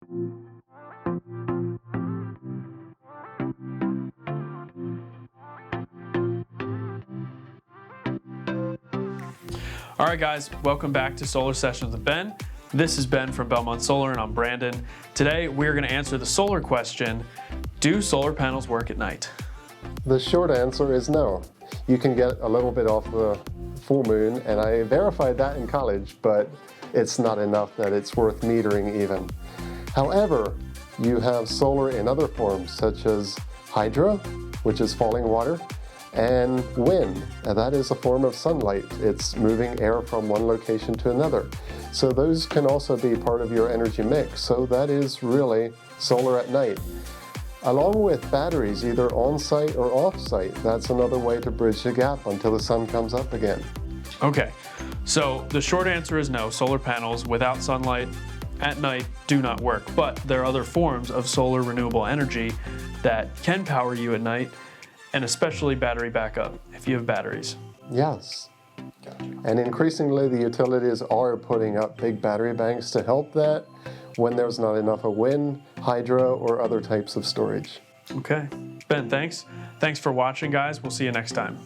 All right, guys, welcome back to Solar Sessions with Ben. This is Ben from Belmont Solar, and I'm Brandon. Today, we're going to answer the solar question, do solar panels work at night? The short answer is no. You can get a little bit off the full moon, and I verified that in college, but it's not enough that it's worth metering even. However, you have solar in other forms, such as hydro, which is falling water, and wind, and that is a form of sunlight. It's moving air from one location to another. So those can also be part of your energy mix. So that is really solar at night. Along with batteries, either on-site or off-site, that's another way to bridge the gap until the sun comes up again. Okay, so the short answer is no. Solar panels without sunlight at night do not work, but there are other forms of solar renewable energy that can power you at night, and especially battery backup if you have batteries. Yes. And increasingly the utilities are putting up big battery banks to help that when there's not enough of wind, hydro, or other types of storage. Okay, Ben, thanks. Thanks for watching, guys. We'll see you next time.